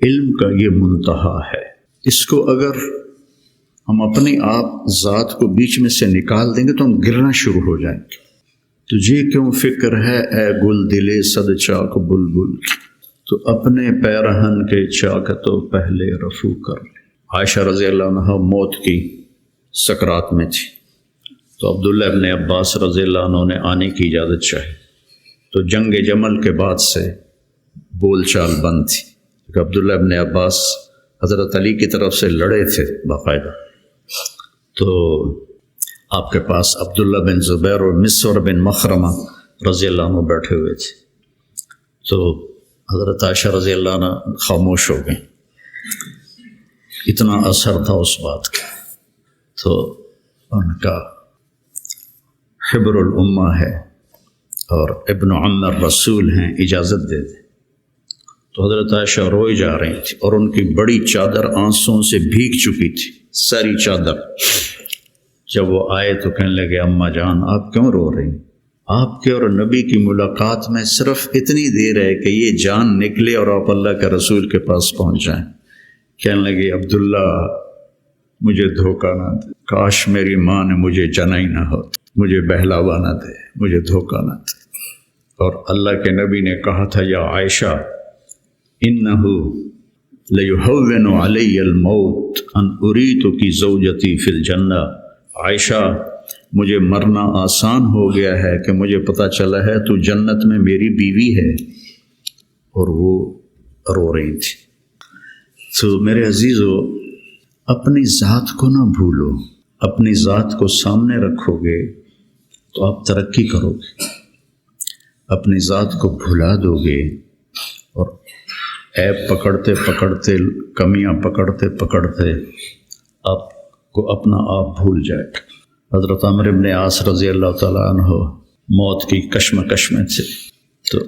علم کا یہ منتہا ہے۔ اس کو اگر ہم اپنے آپ ذات کو بیچ میں سے نکال دیں گے تو ہم گرنا شروع ہو جائیں گے۔ تجھے کیوں فکر ہے اے گل دلے صد چاک بلبل، تو اپنے پیرہن کے چاک تو پہلے رفو کر لے۔ عائشہ رضی اللہ عنہ موت کی سکرات میں تھی، تو عبداللہ ابن عباس رضی اللہ عنہ نے آنے کی اجازت چاہی، تو جنگ جمل کے بعد سے بول چال بند تھی، کیونکہ عبداللہ ابن عباس حضرت علی کی طرف سے لڑے تھے باقاعدہ، تو آپ کے پاس عبداللہ بن زبیر اور مسور بن مخرمہ رضی اللہ عنہ بیٹھے ہوئے تھے، تو حضرت عائشہ رضی اللہ عنہ خاموش ہو گئیں، اتنا اثر تھا اس بات کا۔ تو ان کا حبر الامہ ہے اور ابن عم الرسول ہیں، اجازت دے دیں۔ تو حضرت عائشہ روئی جا رہی تھی اور ان کی بڑی چادر آنسوں سے بھیگ چکی تھی، ساری چادر۔ جب وہ آئے تو کہنے لگے اماں جان آپ کیوں رو رہی؟ آپ کے اور نبی کی ملاقات میں صرف اتنی دیر ہے کہ یہ جان نکلے اور آپ اللہ کے رسول کے پاس پہنچ جائیں۔ کہنے لگے عبداللہ مجھے دھوکہ نہ دے، کاش میری ماں نے مجھے جنا ہی نہ ہو، مجھے بہلاوا نہ دے، مجھے دھوکہ نہ دے۔ اور اللہ کے نبی نے کہا تھا یا عائشہ انہ لیہون علی الموت ان اریتک زوجتی فی الجنہ، عائشہ مجھے مرنا آسان ہو گیا ہے کہ مجھے پتہ چلا ہے تو جنت میں میری بیوی ہے۔ اور وہ رو رہی تھی۔ تو میرے عزیزو، اپنی ذات کو نہ بھولو، اپنی ذات کو سامنے رکھو گے تو آپ ترقی کرو گے، اپنی ذات کو بھلا دو گے اور عیب پکڑتے پکڑتے، کمیاں پکڑتے پکڑتے آپ کو اپنا آپ بھول جائے گا۔ حضرت عمرو بن عاص رضی اللہ تعالیٰ عنہ موت کی کشمکش میں تھے، تو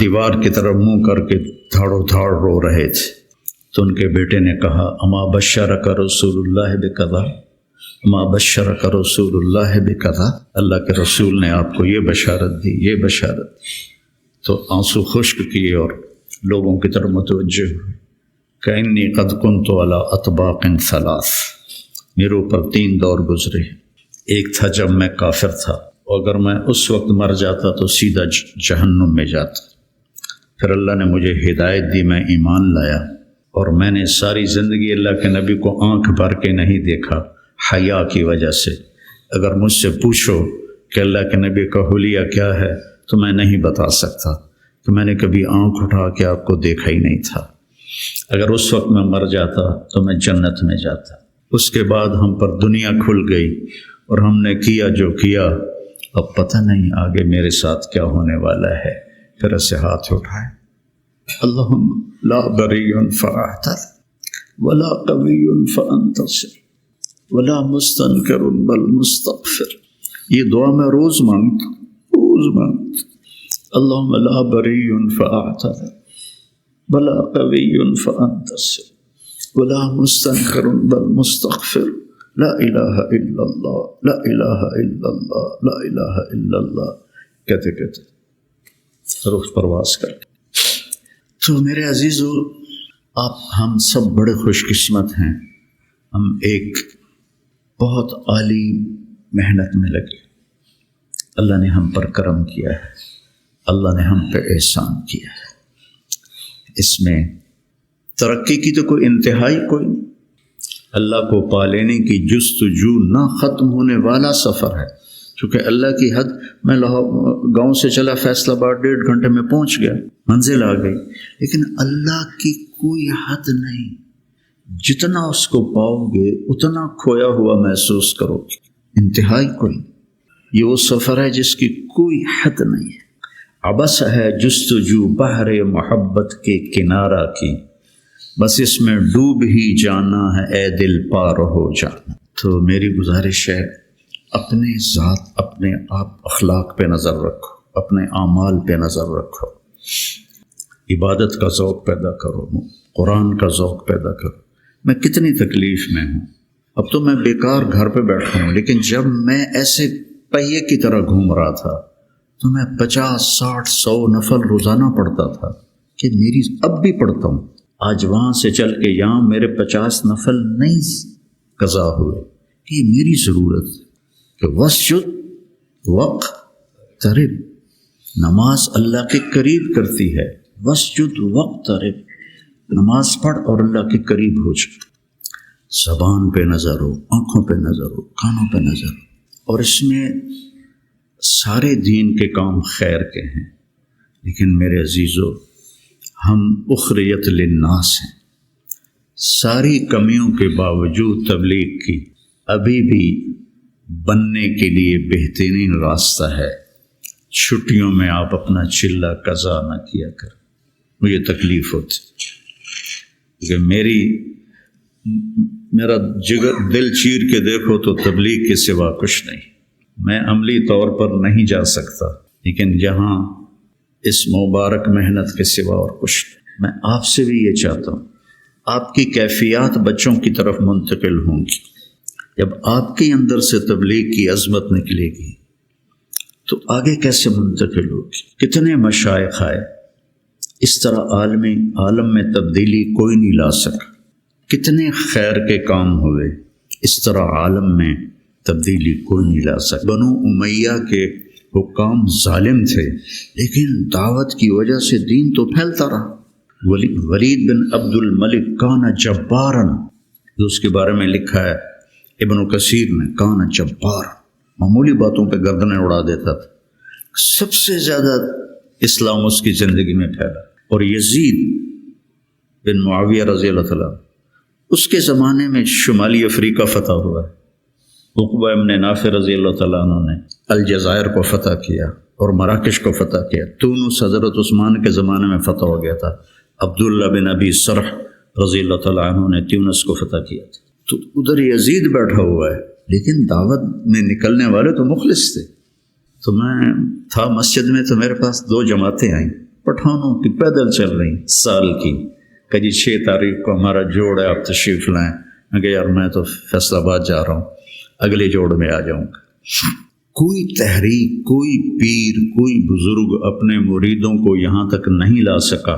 دیوار کی طرف منہ کر کے دھاڑو دھاڑ رو رہے تھے، تو ان کے بیٹے نے کہا اما بشرک رسول اللہ بکذا، اما بشرک رسول اللہ بکذا، اللہ کے رسول نے آپ کو یہ بشارت دی، یہ بشارت دی۔ تو آنسو خشک کیے اور لوگوں کی طرف متوجہ ہوئے کہ انی قد کنت علی اطباق ثلاث، میرے اوپر 3 دور گزرے۔ ایک تھا جب میں کافر تھا، اور اگر میں اس وقت مر جاتا تو سیدھا جہنم میں جاتا، پھر اللہ نے مجھے ہدایت دی، میں ایمان لایا، اور میں نے ساری زندگی اللہ کے نبی کو آنکھ بھر کے نہیں دیکھا حیا کی وجہ سے۔ اگر مجھ سے پوچھو کہ اللہ کے نبی کا حلیہ کیا ہے تو میں نہیں بتا سکتا، کہ میں نے کبھی آنکھ اٹھا کے آپ کو دیکھا ہی نہیں تھا۔ اگر اس وقت میں مر جاتا تو میں جنت میں جاتا۔ اس کے بعد ہم پر دنیا کھل گئی اور ہم نے کیا جو کیا، اب پتہ نہیں آگے میرے ساتھ کیا ہونے والا ہے۔ پھر اسے ہاتھ اٹھائے، اللہم لا بری فاعتذر ولا قوی فانتصر ولا مستنکر بل مستغفر۔ یہ دعا میں روز مانگتا، روز مانگتا، اللہم لا بری فاعتذر ولا قوی فانتصر ولا مستنکر بل مستغفر، لا الہ الا اللہ، لا الہ الا اللہ، لا الہ الا اللہ کہتے کہتے روح پرواز کر کے۔ تو میرے عزیزو، آپ ہم سب بڑے خوش قسمت ہیں، ہم ایک بہت عالی محنت میں لگے، اللہ نے ہم پر کرم کیا ہے، اللہ نے ہم پہ احسان کیا ہے۔ اس میں ترقی کی تو کوئی انتہائی کوئی نہیں، اللہ کو پا لینے کی جستجو نہ ختم ہونے والا سفر ہے۔ چونکہ اللہ کی حد، میں گاؤں سے چلا فیصل آباد 1.5 گھنٹے میں پہنچ گیا، منزل آ گئی، لیکن اللہ کی کوئی حد نہیں، جتنا اس کو پاؤ گے اتنا کھویا ہوا محسوس کرو گے، انتہائی کوئی نہیں۔ یہ وہ سفر ہے جس کی کوئی حد نہیں ہے۔ عبث ہے جستجو بحر محبت کے کنارہ کی، بس اس میں ڈوب ہی جانا ہے اے دل پار ہو جانا۔ تو میری گزارش ہے، اپنے ذات، اپنے آپ اخلاق پہ نظر رکھو، اپنے اعمال پہ نظر رکھو، عبادت کا ذوق پیدا کرو، قرآن کا ذوق پیدا کرو۔ میں کتنی تکلیف میں ہوں، اب تو میں بیکار گھر پہ بیٹھا ہوں، لیکن جب میں ایسے پہیے کی طرح گھوم رہا تھا تو میں 50 60 100 نفل روزانہ پڑھتا تھا۔ کہ میری اب بھی پڑھتا ہوں، آج وہاں سے چل کے یہاں میرے 50 نفل نہیں قضا ہوئے، کہ یہ میری ضرورت کہ وسجد وقترب، نماز اللہ کے قریب کرتی ہے، وسجد وقترب، نماز پڑھ اور اللہ کے قریب ہو جائے، زبان پہ نظر ہو، آنکھوں پہ نظر ہو، کانوں پہ نظر ہو، اور اس میں سارے دین کے کام خیر کے ہیں، لیکن میرے عزیزو ہم اخریت للناس ہیں، ساری کمیوں کے باوجود تبلیغ کی ابھی بھی بننے کے لیے بہترین راستہ ہے۔ چھٹیوں میں آپ اپنا چلہ قضا نہ کیا کر، مجھے تکلیف ہوتی کہ میرا جگر دل چیر کے دیکھو تو تبلیغ کے سوا کچھ نہیں، میں عملی طور پر نہیں جا سکتا، لیکن جہاں اس مبارک محنت کے سوا اور کچھ نہیں۔ میں آپ سے بھی یہ چاہتا ہوں، آپ کی کیفیات بچوں کی طرف منتقل ہوں گی، جب آپ کے اندر سے تبلیغ کی عظمت نکلے گی تو آگے کیسے منتقل ہوگی؟ کتنے مشائخ آئے، اس طرح عالم میں تبدیلی کوئی نہیں لا سکا، کتنے خیر کے کام ہوئے، اس طرح عالم میں تبدیلی کوئی نہیں لا سکا۔ بنو امیہ کے حکام ظالم تھے، لیکن دعوت کی وجہ سے دین تو پھیلتا رہا۔ ولید بن عبد الملک کان جبارن، جو اس کے بارے میں لکھا ہے ابن کثیر نے، کان جبار، معمولی باتوں پہ گردنیں اڑا دیتا تھا، سب سے زیادہ اسلام اس کی زندگی میں پھیلا۔ اور یزید بن معاویہ رضی اللہ تعالیٰ، اس کے زمانے میں شمالی افریقہ فتح ہوا ہے، عقبہ ابن نافع رضی اللہ تعالیٰ عنہ نے الجزائر کو فتح کیا اور مراکش کو فتح کیا، تونس حضرت عثمان کے زمانے میں فتح ہو گیا تھا، عبداللہ بن ابی سرح رضی اللہ تعالیٰ عنہ نے تیونس کو فتح کیا تھا۔ تو ادھر یزید بیٹھا ہوا ہے، لیکن دعوت میں نکلنے والے تو مخلص تھے۔ تو میں تھا مسجد میں، تو میرے پاس 2 جماعتیں آئیں پٹھانوں کی، پیدل چل رہی سال کی، کہ جی 6 تاریخ کو ہمارا جوڑ ہے، آپ تشریف لائیں۔ میں کہ یار میں تو فیصل آباد جا رہا ہوں، اگلے جوڑ میں آ جاؤں گا۔ کوئی تحریک، کوئی پیر، کوئی بزرگ اپنے مریدوں کو یہاں تک نہیں لا سکا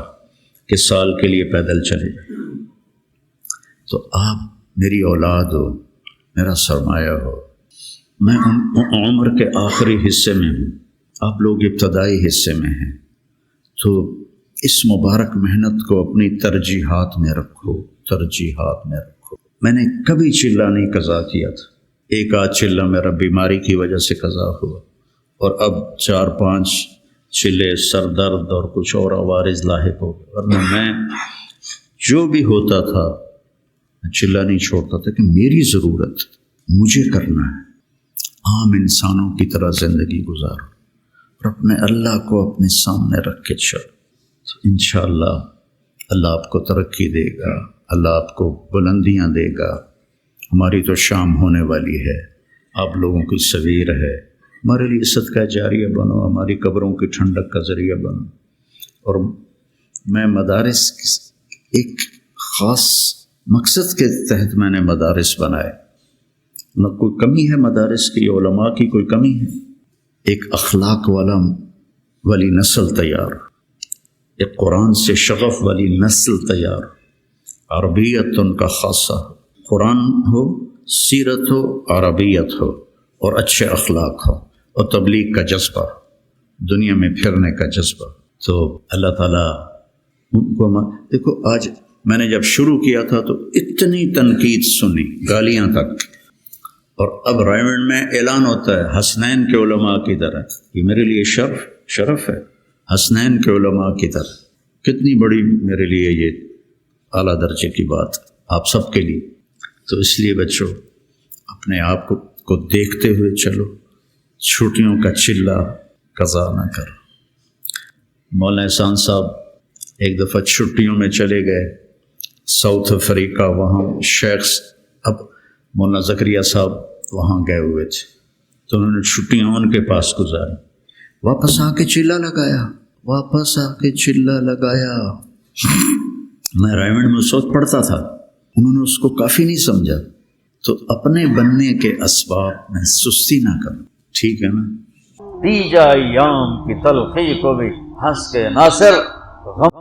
کہ سال کے لیے پیدل چلے جائیں۔ تو آپ میری اولاد ہو، میرا سرمایہ ہو، میں عمر کے آخری حصے میں ہوں، آپ لوگ ابتدائی حصے میں ہیں، تو اس مبارک محنت کو اپنی ترجیحات میں رکھو، ترجیحات میں رکھو۔ میں نے کبھی چلہ نہیں قضا کیا تھا، ایک آدھ چلہ میرا بیماری کی وجہ سے قضا ہوا، اور اب 4-5 چلے سر درد اور کچھ اور عوارض لاحق ہو گئے، ورنہ میں جو بھی ہوتا تھا میں چلہ نہیں چھوڑتا تھا کہ میری ضرورت مجھے کرنا ہے، عام انسانوں کی طرح زندگی گزارو اور اپنے اللہ کو اپنے سامنے رکھ کے چلو، تو انشاءاللہ اللہ آپ کو ترقی دے گا، اللہ آپ کو بلندیاں دے گا۔ ہماری تو شام ہونے والی ہے، آپ لوگوں کی سویر ہے، ہمارے لیے صدقہ جاریہ بنو، ہماری قبروں کی ٹھنڈک کا ذریعہ بنو۔ اور میں مدارس ایک خاص مقصد کے تحت میں نے مدارس بنائے، نہ کوئی کمی ہے مدارس کی، علماء کی کوئی کمی ہے، ایک اخلاق والی نسل تیار، ایک قرآن سے شغف والی نسل تیار، عربیت ان کا خاصہ، قرآن ہو، سیرت ہو، عربیت ہو، اور اچھے اخلاق ہو، اور تبلیغ کا جذبہ، دنیا میں پھرنے کا جذبہ۔ تو اللہ تعالیٰ ان کو دیکھو، آج میں نے جب شروع کیا تھا تو اتنی تنقید سنی، گالیاں تک، اور اب رائمنڈ میں اعلان ہوتا ہے حسنین کے علماء کی طرح، یہ میرے لیے شرف ہے، حسنین کے علماء کی طرح، کتنی بڑی میرے لیے یہ اعلیٰ درجے کی بات آپ سب کے لیے۔ تو اس لیے بچوں اپنے آپ کو دیکھتے ہوئے چلو، چھٹیوں کا چلہ قضا نہ کرو۔ مولانا احسان صاحب ایک دفعہ چھٹیوں میں چلے گئے ساؤتھ افریقہ، وہاں شیخ اب مولانا زکریا صاحب وہاں گئے ہوئے تھے، تو انہوں نے چھٹیاں ان کے پاس گزاری، واپس آ کے چلہ لگایا، واپس آ کے چلہ لگایا۔ میں رائمنڈ میں اس وقت پڑھتا تھا، انہوں نے اس کو کافی نہیں سمجھا۔ تو اپنے بننے کے اسباب میں سستی نہ کرو، ٹھیک ہے نا؟ دی جا ایام کی تلخی کو بھی ہنس کے ناصر غم